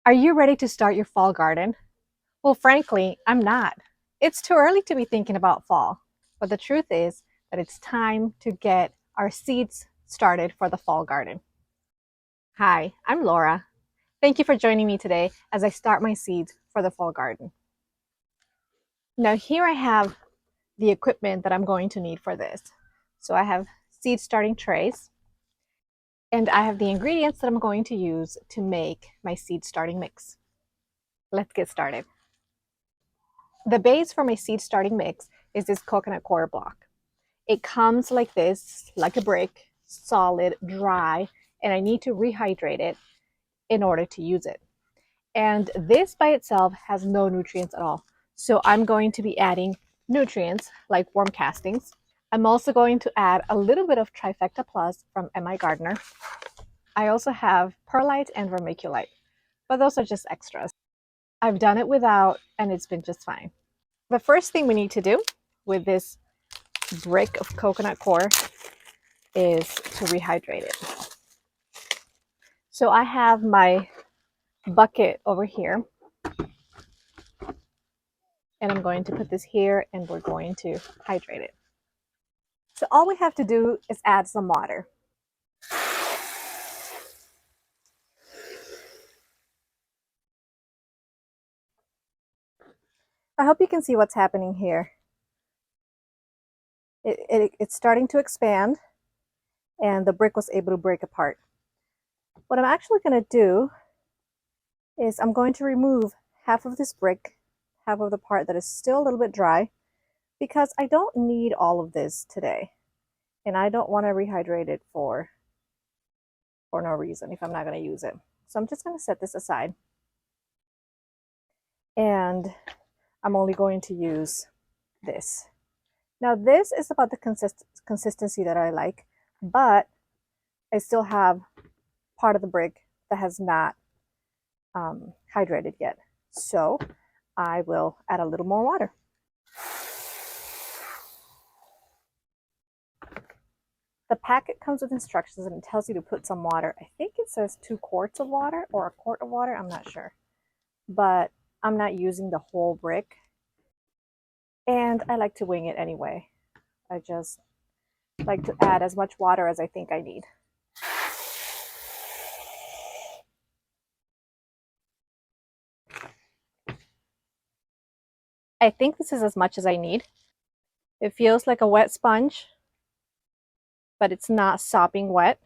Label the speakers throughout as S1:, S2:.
S1: Are you ready to start your fall garden? Well, frankly, I'm not. It's too early to be thinking about fall, but the truth is that it's time to get our seeds started for the fall garden. Hi, I'm Laura. Thank you for joining me today as I start my seeds for the fall garden. Now, here I have the equipment that I'm going to need for this. So I have seed starting trays, and I have the ingredients that I'm going to use to make my seed starting mix. Let's get started. The base for my seed starting mix is this coconut coir block. It comes like this, like a brick, solid, dry, and I need to rehydrate it in order to use it. And this by itself has no nutrients at all. So I'm going to be adding nutrients like worm castings. I'm also going to add a little bit of Trifecta Plus from M.I. Gardner. I also have perlite and vermiculite, but those are just extras. I've done it without, and it's been just fine. The first thing we need to do with this brick of coconut coir is to rehydrate it. So I have my bucket over here, and I'm going to put this here, and we're going to hydrate it. So all we have to do is add some water. I hope you can see what's happening here. It's starting to expand, and the brick was able to break apart. What I'm actually going to do is I'm going to remove half of this brick, half of the part that is still a little bit dry, because I don't need all of this today. And I don't want to rehydrate it for no reason if I'm not going to use it. So I'm just going to set this aside. And I'm only going to use this. Now this is about the consistency that I like, but I still have part of the brick that has not hydrated yet. So I will add a little more water. The packet comes with instructions and it tells you to put some water. I think it says 2 quarts of water or a quart of water. I'm not sure. But I'm not using the whole brick. And I like to wing it anyway. I just like to add as much water as I think I need. I think this is as much as I need. It feels like a wet sponge, but it's not sopping wet.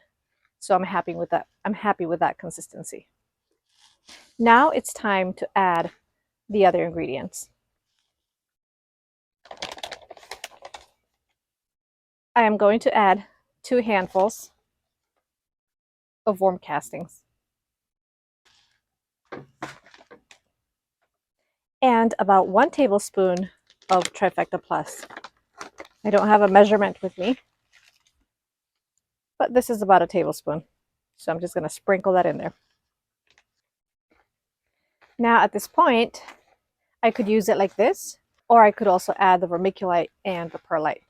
S1: So I'm happy with that. I'm happy with that consistency. Now it's time to add the other ingredients. I am going to add 2 handfuls of worm castings and about 1 tablespoon of Trifecta Plus. I don't have a measurement with me, but this is about a tablespoon. So I'm just going to sprinkle that in there. Now at this point, I could use it like this, or I could also add the vermiculite and the perlite.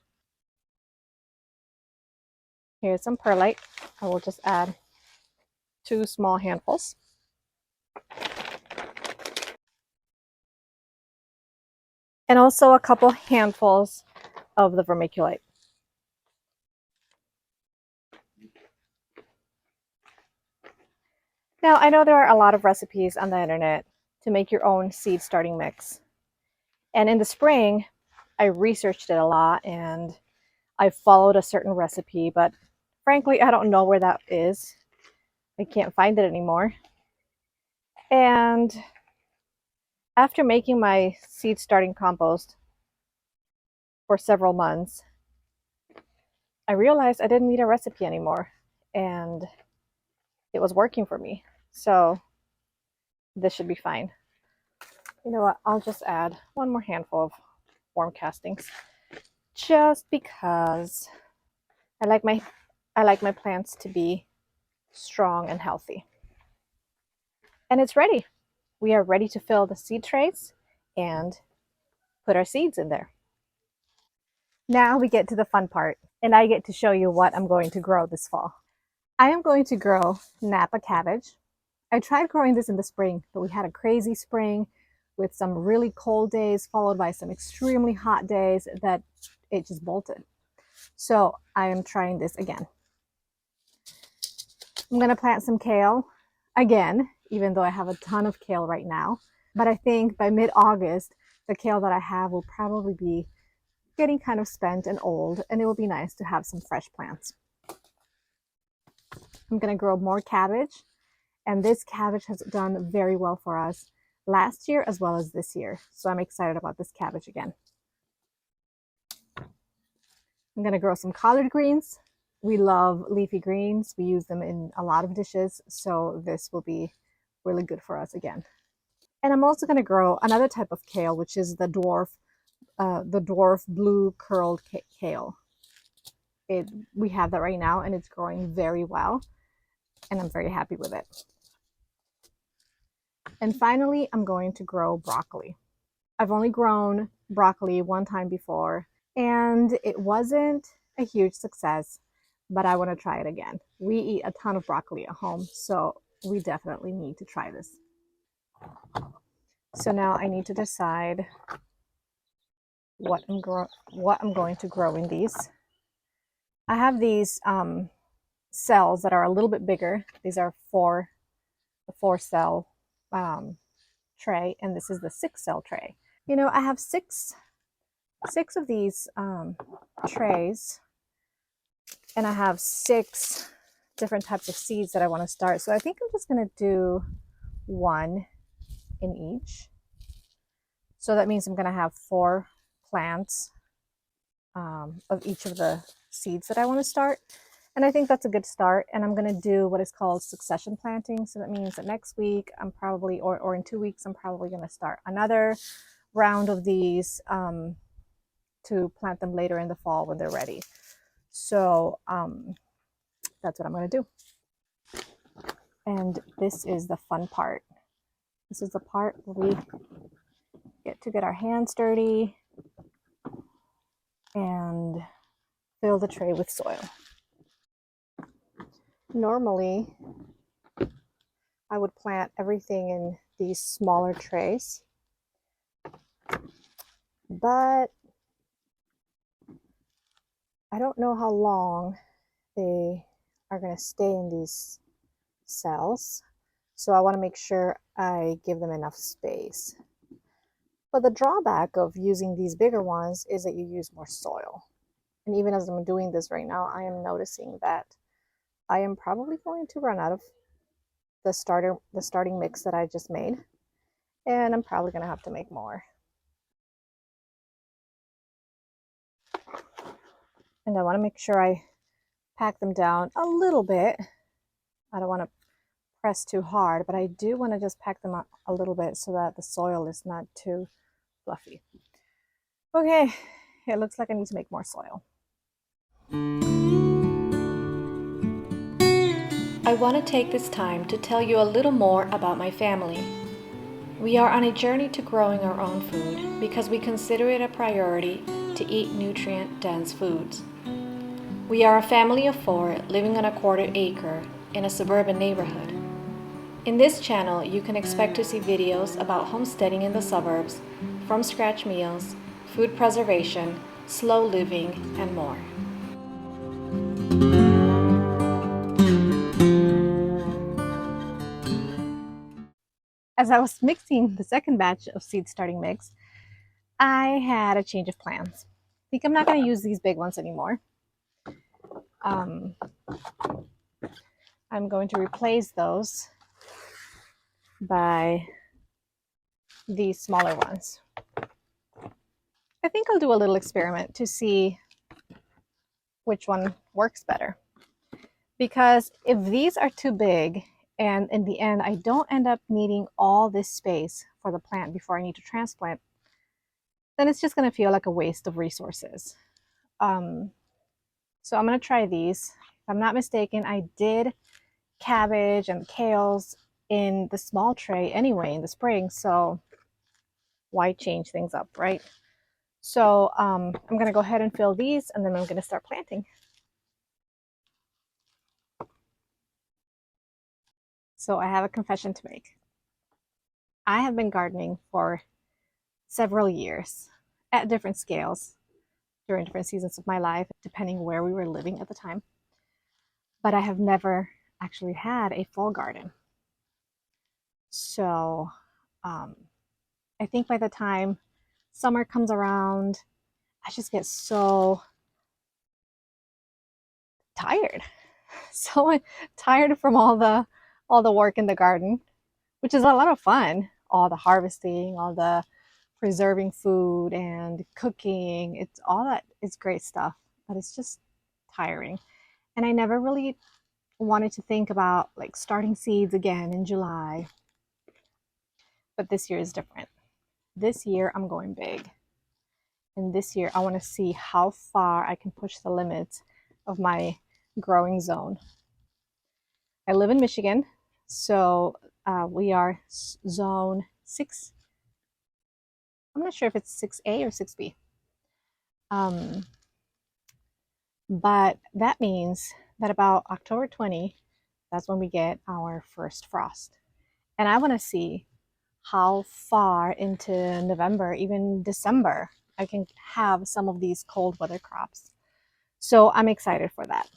S1: Here's some perlite. I will just add 2 small handfuls. And also a couple handfuls of the vermiculite. Now, I know there are a lot of recipes on the internet to make your own seed starting mix. And in the spring, I researched it a lot and I followed a certain recipe, but frankly, I don't know where that is. I can't find it anymore. And after making my seed starting compost for several months, I realized I didn't need a recipe anymore and it was working for me. So this should be fine. You know what? I'll just add 1 more handful of worm castings just because I like my plants to be strong and healthy. And it's ready. We are ready to fill the seed trays and put our seeds in there. Now we get to the fun part, and I get to show you what I'm going to grow this fall. I am going to grow Napa cabbage. I tried growing this in the spring, but we had a crazy spring with some really cold days followed by some extremely hot days that it just bolted. So I am trying this again. I'm going to plant some kale again, even though I have a ton of kale right now. But I think by mid-August, the kale that I have will probably be getting kind of spent and old, and it will be nice to have some fresh plants. I'm going to grow more cabbage, and this cabbage has done very well for us last year as well as this year. So I'm excited about this cabbage again. I'm going to grow some collard greens. We love leafy greens. We use them in a lot of dishes, so this will be really good for us again. And I'm also going to grow another type of kale, which is the dwarf blue curled kale. We have that right now, and it's growing very well, and I'm very happy with it. And finally, I'm going to grow broccoli. I've only grown broccoli one time before, and it wasn't a huge success, but I want to try it again. We eat a ton of broccoli at home, so we definitely need to try this. So now I need to decide what I'm going to grow in these. I have these cells that are a little bit bigger. These are the 4-cell tray, and this is the 6-cell tray. You know, I have six of these trays, and I have 6 different types of seeds that I want to start. So I think I'm just going to do 1 in each. So that means I'm going to have 4 plants of each of the seeds that I want to start. And I think that's a good start. And I'm going to do what is called succession planting. So that means that next week I'm probably, or in 2 weeks, I'm probably going to start another round of these to plant them later in the fall when they're ready. So that's what I'm going to do. And this is the fun part. This is the part where we get to get our hands dirty and fill the tray with soil. Normally, I would plant everything in these smaller trays, but I don't know how long they are going to stay in these cells, so I want to make sure I give them enough space. But the drawback of using these bigger ones is that you use more soil. And even as I'm doing this right now, I am noticing that I am probably going to run out of the starting mix that I just made, and I'm probably going to have to make more. And I want to make sure I pack them down a little bit. I don't want to press too hard, but I do want to just pack them up a little bit so that the soil is not too fluffy. Okay, it looks like I need to make more soil. I want to take this time to tell you a little more about my family. We are on a journey to growing our own food because we consider it a priority to eat nutrient-dense foods. We are a family of 4 living on a 1/4 acre in a suburban neighborhood. In this channel, you can expect to see videos about homesteading in the suburbs, from scratch meals, food preservation, slow living, and more. As I was mixing the second batch of seed starting mix, I had a change of plans. I think I'm not going to use these big ones anymore. I'm going to replace those by these smaller ones. I think I'll do a little experiment to see which one works better. Because if these are too big, and in the end I don't end up needing all this space for the plant before I need to transplant, then it's just going to feel like a waste of resources. So I'm going to try these. If I'm not mistaken, I did cabbage and kales in the small tray anyway in the spring, so why change things up, right? So I'm going to go ahead and fill these, and then I'm going to start planting. So I have a confession to make. I have been gardening for several years at different scales during different seasons of my life, depending where we were living at the time. But I have never actually had a fall garden. So I think by the time summer comes around, I just get so tired. So tired from all the work in the garden, which is a lot of fun. All the harvesting, all the preserving food and cooking. It's all that is great stuff, but it's just tiring. And I never really wanted to think about like starting seeds again in July. But this year is different. This year I'm going big. And this year I want to see how far I can push the limits of my growing zone. I live in Michigan, so we are zone 6. I'm not sure if it's 6A or 6B. But that means that about October 20, that's when we get our first frost. And I want to see how far into November, even December, I can have some of these cold weather crops. So I'm excited for that.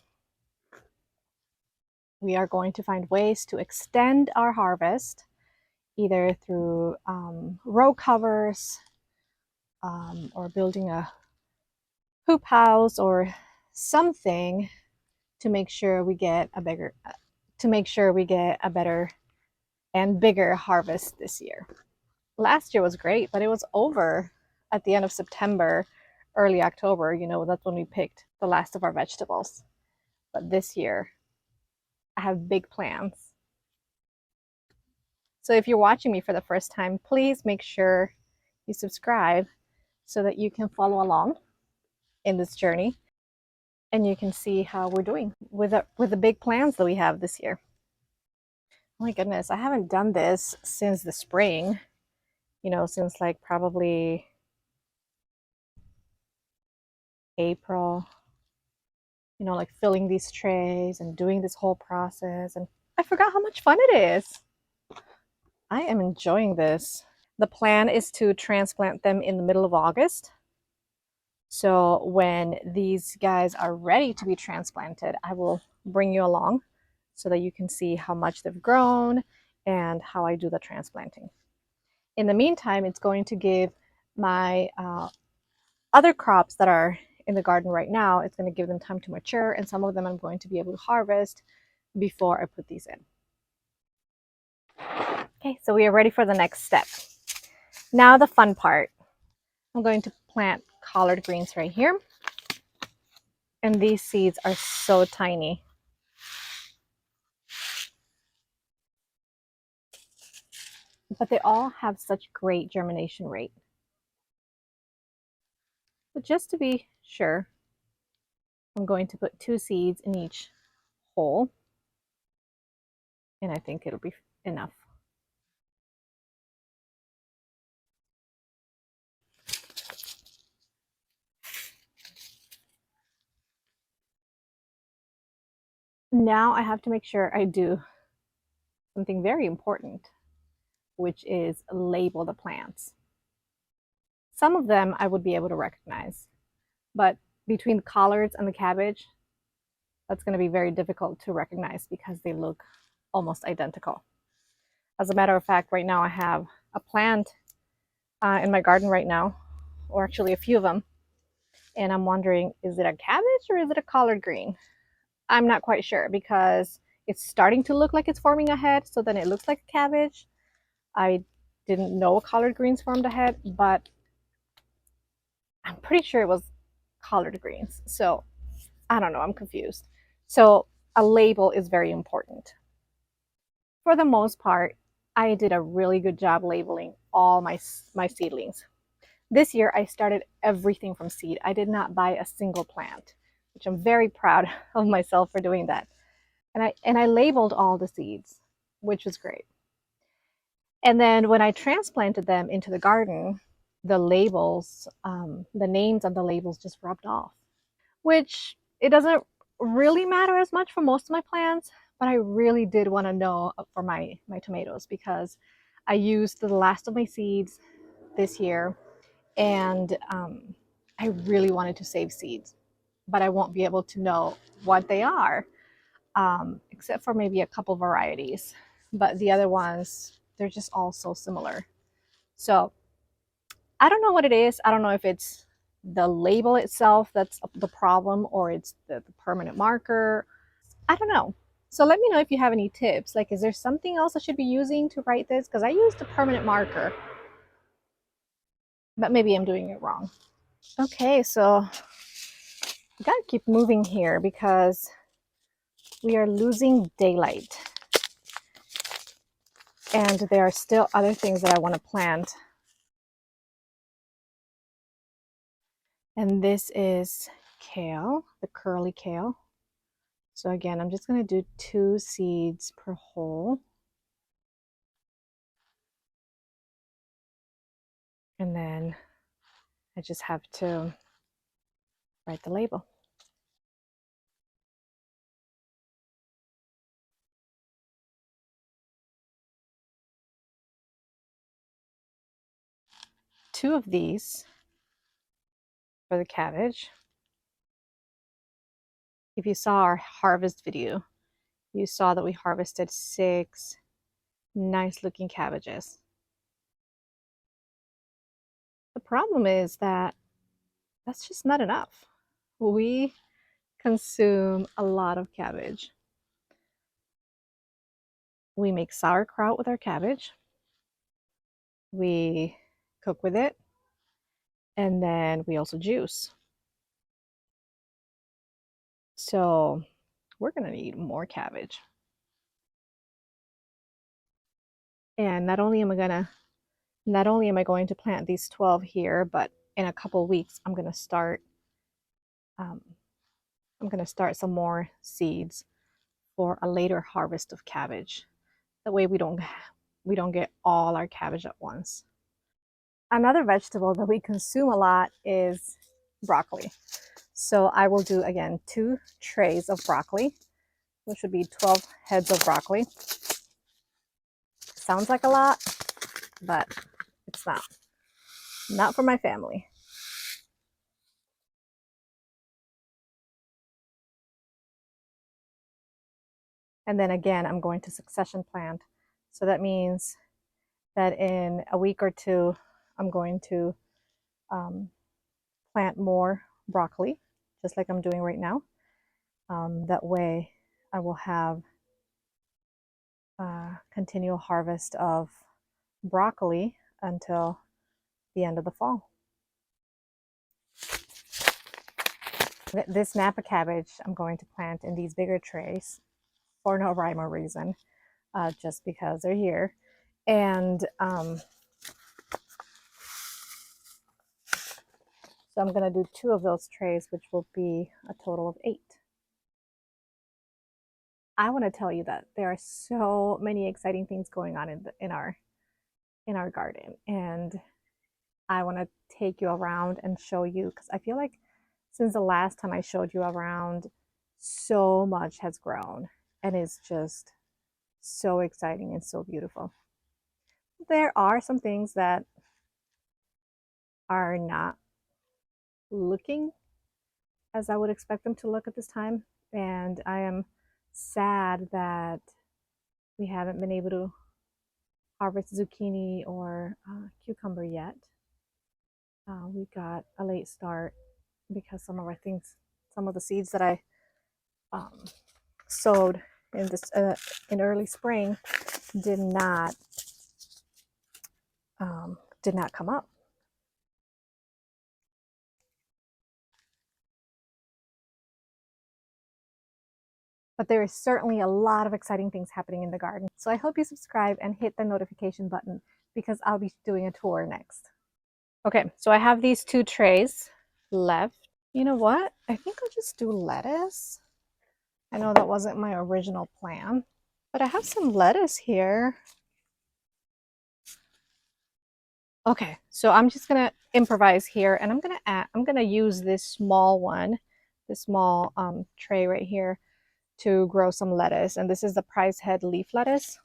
S1: We are going to find ways to extend our harvest, either through row covers or building a hoop house or something to make sure we get a better and bigger harvest this year. Last year was great, but it was over at the end of September, early October. You know, that's when we picked the last of our vegetables. But this year, I have big plans. So if you're watching me for the first time, please make sure you subscribe so that you can follow along in this journey and you can see how we're doing with the big plans that we have this year. Oh my goodness, I haven't done this since the spring, you know, since like probably April, you know, like filling these trays and doing this whole process. And I forgot how much fun it is. I am enjoying this. The plan is to transplant them in the middle of August. So when these guys are ready to be transplanted, I will bring you along so that you can see how much they've grown and how I do the transplanting. In the meantime, it's going to give my other crops that are in the garden right now, it's going to give them time to mature, and some of them I'm going to be able to harvest before I put these in. Okay, so we are ready for the next step. Now the fun part. I'm going to plant collard greens right here. And these seeds are so tiny. But they all have such great germination rate. But just to be sure, I'm going to put 2 seeds in each hole. And I think it'll be enough. Now I have to make sure I do something very important, which is label the plants. Some of them I would be able to recognize, but between the collards and the cabbage, that's going to be very difficult to recognize because they look almost identical. As a matter of fact, right now I have a plant in my garden right now, or actually a few of them, and I'm wondering, is it a cabbage or is it a collard green? I'm not quite sure because it's starting to look like it's forming a head, so then it looks like a cabbage. I didn't know collard greens formed a head, but I'm pretty sure it was collard greens. So I don't know, I'm confused. So a label is very important. For the most part, I did a really good job labeling all my seedlings. This year, I started everything from seed. I did not buy a single plant, which I'm very proud of myself for doing that. And I labeled all the seeds, which was great. And then when I transplanted them into the garden, the labels, the names on the labels just rubbed off, which it doesn't really matter as much for most of my plants, but I really did want to know for my tomatoes because I used the last of my seeds this year, and I really wanted to save seeds, but I won't be able to know what they are, except for maybe a couple varieties. But the other ones, they're just all so similar. So I don't know what it is. I don't know if it's the label itself that's the problem, or it's the permanent marker. I don't know. So let me know if you have any tips. Like, is there something else I should be using to write this? Because I used a permanent marker, but maybe I'm doing it wrong. Okay, so we gotta keep moving here because we are losing daylight. And there are still other things that I want to plant. And this is kale, the curly kale. So again, I'm just going to do 2 seeds per hole. And then I just have to write the label. Two of these for the cabbage. If you saw our harvest video, you saw that we harvested 6 nice looking cabbages. The problem is that that's just not enough. We consume a lot of cabbage. We make sauerkraut with our cabbage. We cook with it, and then we also juice. So we're gonna need more cabbage. And not only am I going to plant these 12 here, but in a couple weeks I'm gonna start some more seeds for a later harvest of cabbage. That way we don't get all our cabbage at once. Another vegetable that we consume a lot is broccoli. So I will do, again, 2 trays of broccoli, which would be 12 heads of broccoli. Sounds like a lot, but it's not. Not for my family. And then again, I'm going to succession plant. So that means that in a week or 2, I'm going to plant more broccoli, just like I'm doing right now. That way I will have a continual harvest of broccoli until the end of the fall. This Napa cabbage I'm going to plant in these bigger trays for no rhyme or reason, just because they're here. And so I'm going to do 2 of those trays, which will be a total of 8. I want to tell you that there are so many exciting things going on in our garden, and I want to take you around and show you, because I feel like since the last time I showed you around, so much has grown and it's just so exciting and so beautiful. There are some things that are not looking as I would expect them to look at this time, and I am sad that we haven't been able to harvest zucchini or cucumber yet. We got a late start because some of the seeds that I sowed in early spring did not come up. But there is certainly a lot of exciting things happening in the garden. So I hope you subscribe and hit the notification button, because I'll be doing a tour next. Okay, so I have these 2 trays left. You know what? I think I'll just do lettuce. I know that wasn't my original plan, but I have some lettuce here. Okay, so I'm just gonna improvise here, and I'm gonna use this small one, this small tray right here, to grow some lettuce, and this is the Price Head leaf lettuce.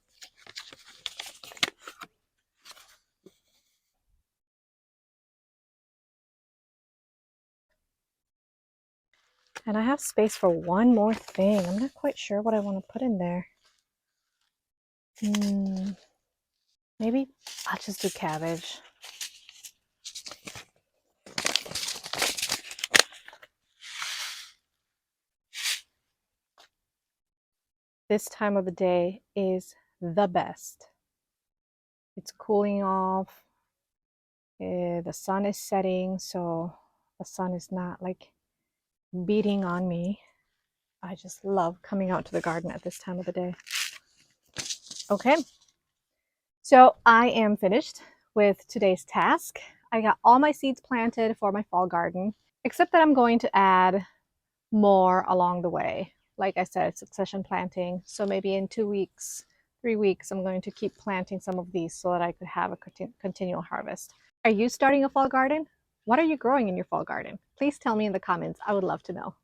S1: And I have space for one more thing. I'm not quite sure what I want to put in there. Maybe I'll just do cabbage. This time of the day is the best. It's cooling off. The sun is setting, so the sun is not like beating on me. I just love coming out to the garden at this time of the day. Okay, so I am finished with today's task. I got all my seeds planted for my fall garden, except that I'm going to add more along the way. Like I said, succession planting. So maybe in 2 weeks, 3 weeks, I'm going to keep planting some of these so that I could have a continual harvest. Are you starting a fall garden? What are you growing in your fall garden? Please tell me in the comments. I would love to know.